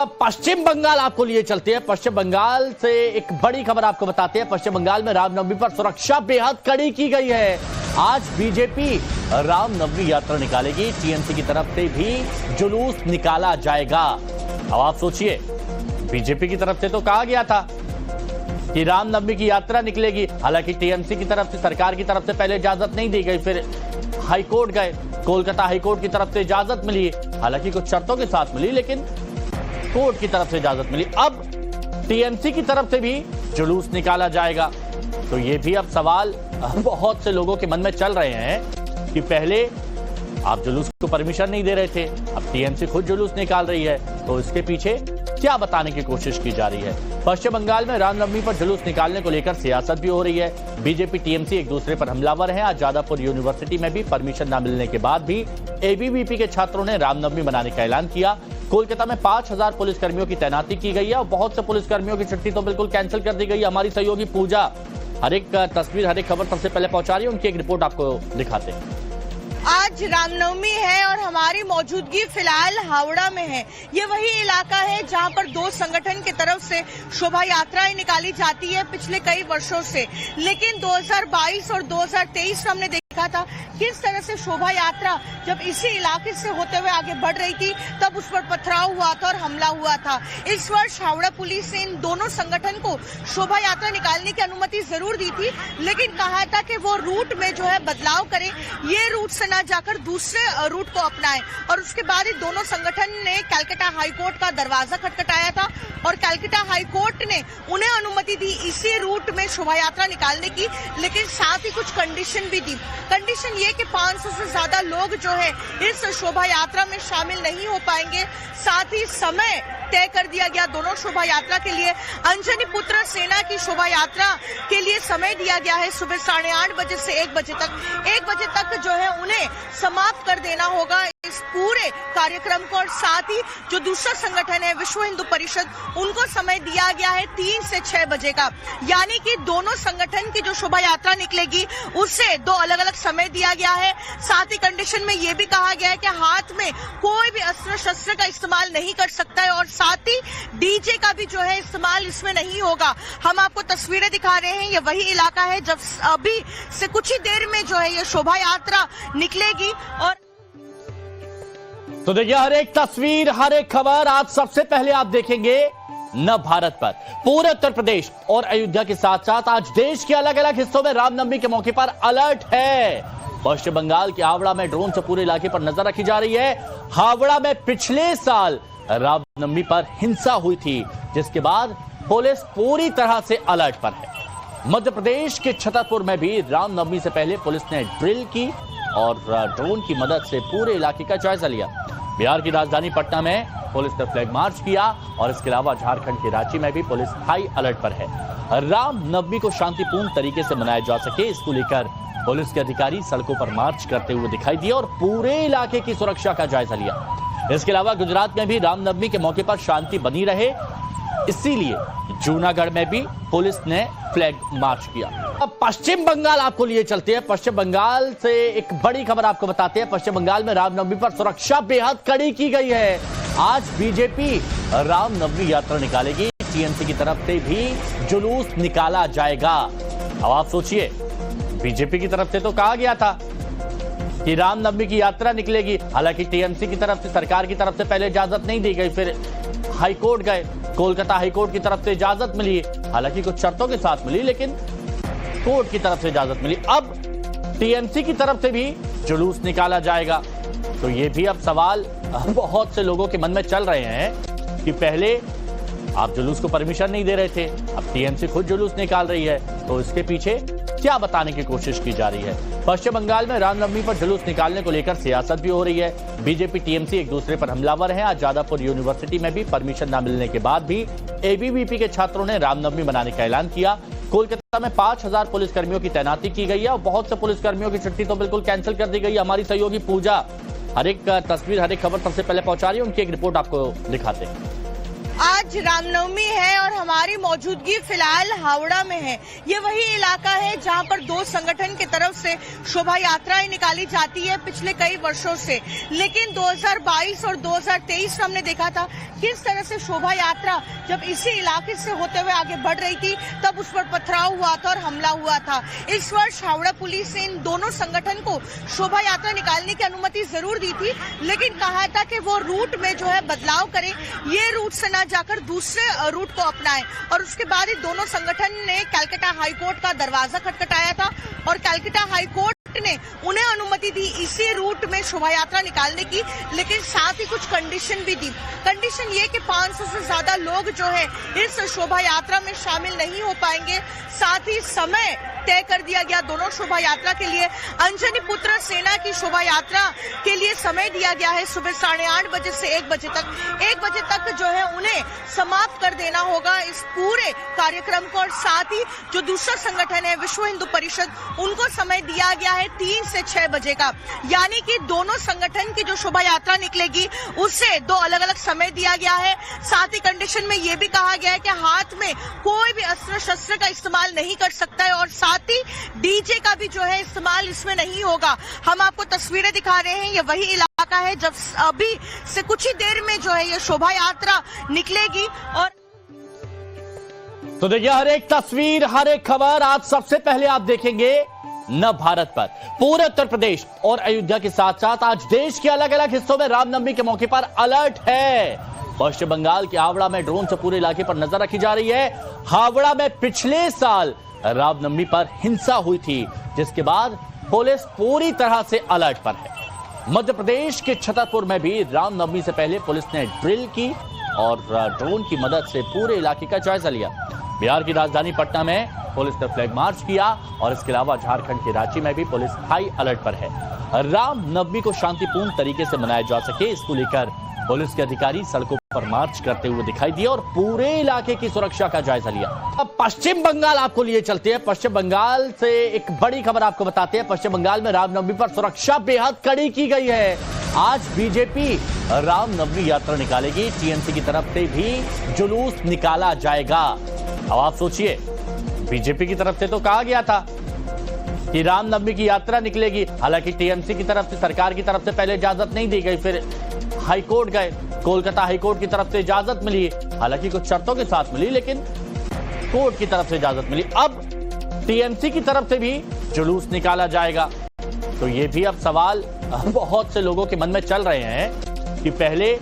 पश्चिम बंगाल आपको लिए चलते हैं। पश्चिम बंगाल से एक बड़ी खबर आपको बताते हैं। पश्चिम बंगाल में रामनवमी पर सुरक्षा बेहद कड़ी की गई है। आज बीजेपी रामनवमी यात्रा निकालेगी। टीएमसी की तरफ से भी जुलूस निकाला जाएगा। अब आप सोचिए, बीजेपी की तरफ से तो कहा गया था कि रामनवमी की यात्रा निकलेगी। हालांकि टीएमसी की तरफ से, सरकार की तरफ से पहले इजाजत नहीं दी गई, फिर हाईकोर्ट गए, कोलकाता हाईकोर्ट की तरफ से इजाजत मिली, हालांकि कुछ शर्तों के साथ मिली, लेकिन कोर्ट की तरफ से इजाजत मिली। अब टीएमसी की तरफ से भी जुलूस निकाला जाएगा। तो ये भी अब सवाल बहुत से लोगों के मन में चल रहे हैं कि पहले आप जुलूस को परमिशन नहीं दे रहे थे, अब टीएमसी खुद जुलूस निकाल रही है, तो इसके पीछे क्या बताने की कोशिश की जा रही है। पश्चिम बंगाल में रामनवमी पर जुलूस निकालने को लेकर सियासत भी हो रही है। बीजेपी टीएमसी एक दूसरे पर हमलावर हैं। आज जादवपुर यूनिवर्सिटी में भी परमिशन न मिलने के बाद भी एबीवीपी के छात्रों ने रामनवमी मनाने का ऐलान किया। कोलकाता में 5000 पुलिसकर्मियों की तैनाती की गई है और बहुत से पुलिसकर्मियों की छुट्टी तो बिल्कुल कैंसिल कर दी गई। हमारी सहयोगी पूजा हर एक तस्वीर, हर एक खबर सबसे पहले पहुंचा रही है, उनकी एक रिपोर्ट आपको दिखाते हैं। आज रामनवमी है और हमारी मौजूदगी फिलहाल हावड़ा में है। ये वही इलाका है जहां पर दो संगठन की तरफ से शोभा यात्राएं निकाली जाती है पिछले कई वर्षों से। लेकिन 2022 और 2023 में हमने देखा था किस तरह से शोभा यात्रा जब इसी इलाके से होते हुए आगे बढ़ रही थी, तब उस पर पथराव हुआ था और हमला हुआ था। इस वर्ष हावड़ा पुलिस ने इन दोनों संगठन को शोभा यात्रा निकालने की अनुमति जरूर दी थी, लेकिन कहा था कि वो रूट में जो है बदलाव करें, ये रूट से न जाकर दूसरे रूट को अपनाएं। और उसके बाद ही दोनों संगठन ने कलकत्ता हाईकोर्ट का दरवाजा खटखटाया था और कलकत्ता हाईकोर्ट ने उन्हें अनुमति दी इसी रूट में शोभा यात्रा निकालने की, लेकिन साथ ही कुछ कंडीशन भी दी। कंडीशन ये कि 500 से ज्यादा लोग जो है इस शोभा यात्रा में शामिल नहीं हो पाएंगे। साथ ही समय तय कर दिया गया दोनों शोभा यात्रा के लिए। अंजनी पुत्र सेना की शोभा यात्रा के लिए समय दिया गया है सुबह 8:30 बजे से 1 बजे तक। 1 बजे तक जो है उन्हें समाप्त कर देना होगा इस पूरे कार्यक्रम को। और साथ ही जो दूसरा संगठन है विश्व हिंदू परिषद, उनको समय दिया गया है 3 से 6 बजे का। यानी कि दोनों संगठन की जो शोभा यात्रा निकलेगी उससे 2 अलग अलग समय दिया गया है। साथ ही कंडीशन में ये भी कहा गया है कि हाथ में कोई भी अस्त्र शस्त्र का इस्तेमाल नहीं कर सकता है और साथ ही डीजे का भी जो है इस्तेमाल इसमें नहीं होगा। हम आपको तस्वीरें दिखा रहे हैं, ये वही इलाका है जब अभी से कुछ ही देर में जो है ये शोभा यात्रा निकलेगी। और तो देखिए, हर एक तस्वीर, हर एक खबर आज सबसे पहले आप देखेंगे न भारत पर। पूरे उत्तर प्रदेश और अयोध्या के साथ साथ आज देश के अलग अलग हिस्सों में रामनवमी के मौके पर अलर्ट है। पश्चिम बंगाल के हावड़ा में ड्रोन से पूरे इलाके पर नजर रखी जा रही है। हावड़ा में पिछले साल रामनवमी पर हिंसा हुई थी, जिसके बाद पुलिस पूरी तरह से अलर्ट पर है। मध्य प्रदेश के छतरपुर में भी रामनवमी से पहले पुलिस ने ड्रिल की और ड्रोन की मदद से पूरे इलाके का जायजा लिया। बिहार की राजधानी पटना में पुलिस ने फ्लैग मार्च किया और इसके अलावा झारखंड के रांची में भी पुलिस हाई अलर्ट पर है। रामनवमी को शांतिपूर्ण तरीके से मनाया जा सके, इसको लेकर पुलिस के अधिकारी सड़कों पर मार्च करते हुए दिखाई दिए और पूरे इलाके की सुरक्षा का जायजा लिया। इसके अलावा गुजरात में भी रामनवमी के मौके पर शांति बनी रहे, इसीलिए जूनागढ़ में भी पुलिस ने फ्लैग मार्च किया। अब पश्चिम बंगाल आपको लिए चलते हैं। पश्चिम बंगाल से एक बड़ी खबर आपको बताते हैं। पश्चिम बंगाल में रामनवमी पर सुरक्षा बेहद कड़ी की गई है। आज बीजेपी रामनवमी यात्रा निकालेगी। टीएमसी की तरफ से भी जुलूस निकाला जाएगा। अब आप सोचिए, बीजेपी की तरफ से तो कहा गया था कि रामनवमी की यात्रा निकलेगी, हालांकि टीएमसी की तरफ से, सरकार की तरफ से पहले इजाजत नहीं दी गई, फिर हाईकोर्ट गए, कोलकाता हाईकोर्ट की तरफ से इजाजत मिली, हालांकि कुछ शर्तों के साथ मिली, लेकिन कोर्ट की तरफ से इजाजत मिली। अब टीएमसी की तरफ से भी जुलूस निकाला जाएगा। तो ये भी अब सवाल बहुत से लोगों के मन में चल रहे हैं कि पहले आप जुलूस को परमिशन नहीं दे रहे थे, अब टीएमसी खुद जुलूस निकाल रही है, तो इसके पीछे क्या बताने की कोशिश की जा रही है। पश्चिम बंगाल में रामनवमी पर जुलूस निकालने को लेकर सियासत भी हो रही है। बीजेपी टीएमसी एक दूसरे पर हमलावर हैं। आज जादवपुर यूनिवर्सिटी में भी परमिशन न मिलने के बाद भी एबीवीपी के छात्रों ने रामनवमी मनाने का ऐलान किया। कोलकाता में 5000 पुलिसकर्मियों की तैनाती की गई है और बहुत से पुलिसकर्मियों की छुट्टी तो बिल्कुल कैंसिल कर दी गई। हमारी सहयोगी पूजा हर एक तस्वीर, हर एक खबर सबसे पहले पहुंचा रही है, उनकी एक रिपोर्ट आपको दिखाते हैं। आज रामनवमी है और हमारी मौजूदगी फिलहाल हावड़ा में है। ये वही इलाका है जहां पर दो संगठन की तरफ से शोभा यात्राएं निकाली जाती है पिछले कई वर्षों से। लेकिन 2022 और 2023 में हमने देखा था किस तरह से शोभा यात्रा जब इसी इलाके से होते हुए आगे बढ़ रही थी तब उस पर पथराव हुआ था और हमला हुआ था। इस वर्ष हावड़ा पुलिस ने इन दोनों संगठन को शोभा यात्रा निकालने की अनुमति जरूर दी थी, लेकिन कहा था कि वो रूट में जो है बदलाव करें, ये रूट से न जाकर दूसरे रूट को अपनाएं। और उसके बाद ही दोनों संगठन ने कलकत्ता हाईकोर्ट का दरवाजा खटखटाया था और कलकत्ता हाईकोर्ट ने उन्हें अनुमति दी इसी रूट में शोभा यात्रा निकालने की, लेकिन साथ ही कुछ कंडीशन भी दी। कंडीशन ये कि 500 से ज्यादा लोग जो है इस शोभा यात्रा में शामिल नहीं हो पाएंगे। साथ ही समय तय कर दिया गया दोनों शोभा यात्रा के लिए। अंजनी पुत्र सेना की शोभा यात्रा के लिए समय दिया गया है सुबह 8:30 बजे से 1 बजे तक। 1 बजे तक जो है उन्हें समाप्त कर देना होगा इस पूरे कार्यक्रम को। और साथ ही जो दूसरा संगठन है विश्व हिंदू परिषद, उनको समय दिया गया है 3 से 6 बजे का। यानी कि दोनों संगठन की जो शोभा यात्रा निकलेगी उससे 2 अलग अलग समय दिया गया है। साथ ही कंडीशन में ये भी कहा गया है कि हाथ में कोई भी अस्त्र शस्त्र का इस्तेमाल नहीं कर सकता है और साथ ही डीजे का भी जो है इस्तेमाल इसमें नहीं होगा। हम आपको तस्वीरें दिखा रहे हैं, ये वही इलाका है जब अभी से कुछ ही देर में जो है ये शोभा यात्रा निकलेगी। और तो देखिए, हर एक तस्वीर, हर एक खबर आज सबसे पहले आप देखेंगे नव भारत पर। पूरे उत्तर प्रदेश और अयोध्या के साथ साथ आज देश के अलग अलग हिस्सों में रामनवमी के मौके पर अलर्ट है। पश्चिम बंगाल के हावड़ा में ड्रोन से पूरे इलाके पर नजर रखी जा रही है। हावड़ा में पिछले साल रामनवमी पर हिंसा हुई थी, जिसके बाद पुलिस पूरी तरह से अलर्ट पर है। मध्य प्रदेश के छतरपुर में भी रामनवमी से पहले पुलिस ने ड्रिल की और ड्रोन की मदद से पूरे इलाके का जायजा लिया। बिहार की राजधानी पटना में पुलिस ने फ्लैग मार्च किया और इसके अलावा झारखंड के रांची में भी पुलिस हाई अलर्ट पर है। रामनवमी को शांतिपूर्ण तरीके से मनाया जा सके, इसको लेकर पुलिस के अधिकारी सड़कों पर मार्च करते हुए दिखाई दिए और पूरे इलाके की सुरक्षा का जायजा लिया। अब पश्चिम बंगाल आपको लिए चलते हैं। पश्चिम बंगाल से एक बड़ी खबर आपको बताते हैं। पश्चिम बंगाल में रामनवमी पर सुरक्षा बेहद कड़ी की गई है। आज बीजेपी रामनवमी यात्रा निकालेगी। टीएमसी की तरफ से भी जुलूस निकाला जाएगा। अब आप सोचिए, बीजेपी की तरफ से तो कहा गया था कि रामनवमी की यात्रा निकलेगी, हालांकि टीएमसी की तरफ से, सरकार की तरफ से पहले इजाजत नहीं दी गई, फिर हाईकोर्ट गए, कोलकाता हाईकोर्ट की तरफ से इजाजत मिली, हालांकि कुछ शर्तों के साथ मिली, लेकिन कोर्ट की तरफ से इजाजत मिली। अब टीएमसी की तरफ से भी जुलूस निकाला जाएगा। तो ये भी अब सवाल बहुत से लोगों के मन में चल रहे हैं कि पहले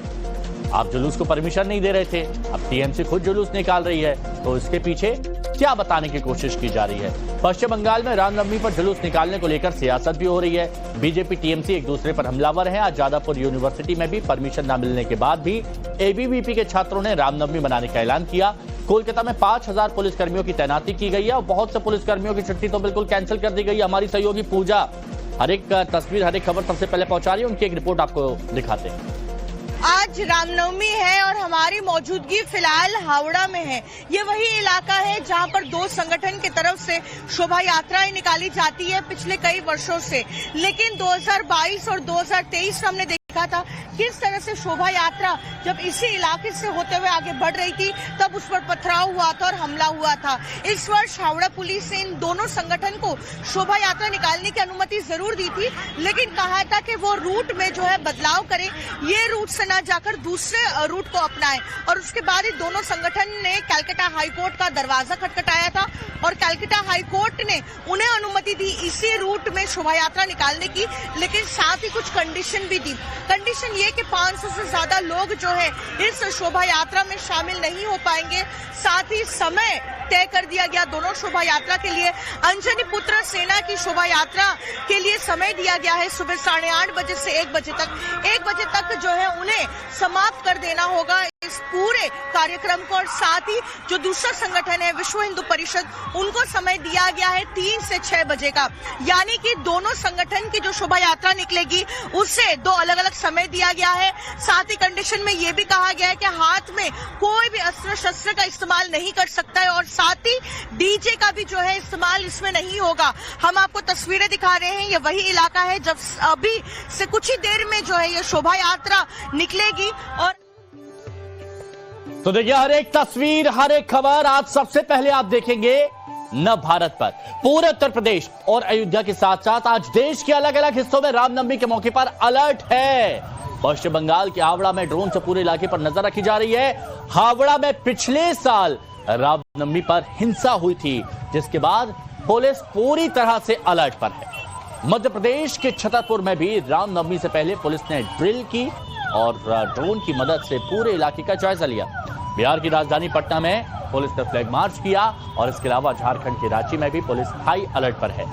आप जुलूस को परमिशन नहीं दे रहे थे, अब टीएमसी खुद जुलूस निकाल रही है, तो इसके पीछे क्या बताने की कोशिश की जा रही है। पश्चिम बंगाल में रामनवमी पर जुलूस निकालने को लेकर सियासत भी हो रही है। बीजेपी टीएमसी एक दूसरे पर हमलावर हैं। आज जादवपुर यूनिवर्सिटी में भी परमिशन न मिलने के बाद भी एबीवीपी के छात्रों ने रामनवमी मनाने का ऐलान किया। कोलकाता में 5000 पुलिसकर्मियों की तैनाती की गई है और बहुत से पुलिसकर्मियों की छुट्टी तो बिल्कुल कैंसिल कर दी गई। हमारी सहयोगी पूजा हर एक तस्वीर, हर एक खबर सबसे पहले पहुंचा रही है, उनकी एक रिपोर्ट आपको दिखाते हैं। आज रामनवमी है और हमारी मौजूदगी फिलहाल हावड़ा में है। ये वही इलाका है जहां पर दो संगठन की तरफ से शोभा यात्राएं निकाली जाती है पिछले कई वर्षों से। लेकिन 2022 और 2023 में हमने देखा था किस तरह से शोभा यात्रा जब इसी इलाके से होते हुए आगे बढ़ रही थी तब उस पर पथराव हुआ था और हमला हुआ था। इस वर्ष हावड़ा पुलिस ने इन दोनों संगठन को शोभा यात्रा निकालने की अनुमति जरूर दी थी, लेकिन कहा था कि वो रूट में जो है बदलाव करें, ये रूट से न जाकर दूसरे रूट को अपनाएं। और उसके बाद ही दोनों संगठन ने कलकत्ता हाईकोर्ट का दरवाजा खटखटाया था और कलकत्ता हाईकोर्ट ने उन्हें अनुमति दी इसी रूट में शोभा यात्रा निकालने की, लेकिन साथ ही कुछ कंडीशन भी दी। कंडीशन ये कि 500 से ज्यादा लोग जो है इस शोभा यात्रा में शामिल नहीं हो पाएंगे। साथ ही समय तय कर दिया गया दोनों शोभा यात्रा के लिए। अंजनी पुत्र सेना की शोभा यात्रा के लिए समय दिया गया है सुबह 8:30 बजे से 1 बजे तक। 1 बजे तक जो है उन्हें समाप्त कर देना होगा इस पूरे कार्यक्रम को। और साथ ही जो दूसरा संगठन है विश्व हिंदू परिषद, उनको समय दिया गया है 3 से 6 बजे का। यानी कि दोनों संगठन की जो शोभा यात्रा निकलेगी उससे 2 अलग अलग समय दिया गया है। साथ ही कंडीशन में ये भी कहा गया है कि हाथ में कोई भी अस्त्र शस्त्र का इस्तेमाल नहीं कर सकता है और साथ ही डीजे का भी जो है इस्तेमाल इसमें नहीं होगा। हम आपको तस्वीरें दिखा रहे हैं, ये वही इलाका है जब अभी से कुछ ही देर में जो है ये शोभा यात्रा निकलेगी। और तो देखिए, हर एक तस्वीर, हर एक खबर आज सबसे पहले आप देखेंगे नव भारत पर। पूरे उत्तर प्रदेश और अयोध्या के साथ साथ आज देश के अलग अलग हिस्सों में रामनवमी के मौके पर अलर्ट है। पश्चिम बंगाल के हावड़ा में ड्रोन से पूरे इलाके पर नजर रखी जा रही है। हावड़ा में पिछले साल रामनवमी पर हिंसा हुई थी, जिसके बाद पुलिस पूरी तरह से अलर्ट पर है। मध्य प्रदेश के छतरपुर में भी रामनवमी से पहले पुलिस ने ड्रिल की और ड्रोन की मदद से पूरे इलाके का जायजा लिया। बिहार की राजधानी पटना में पुलिस ने फ्लैग मार्च किया और इसके अलावा झारखंड के रांची में भी पुलिस हाई अलर्ट पर है।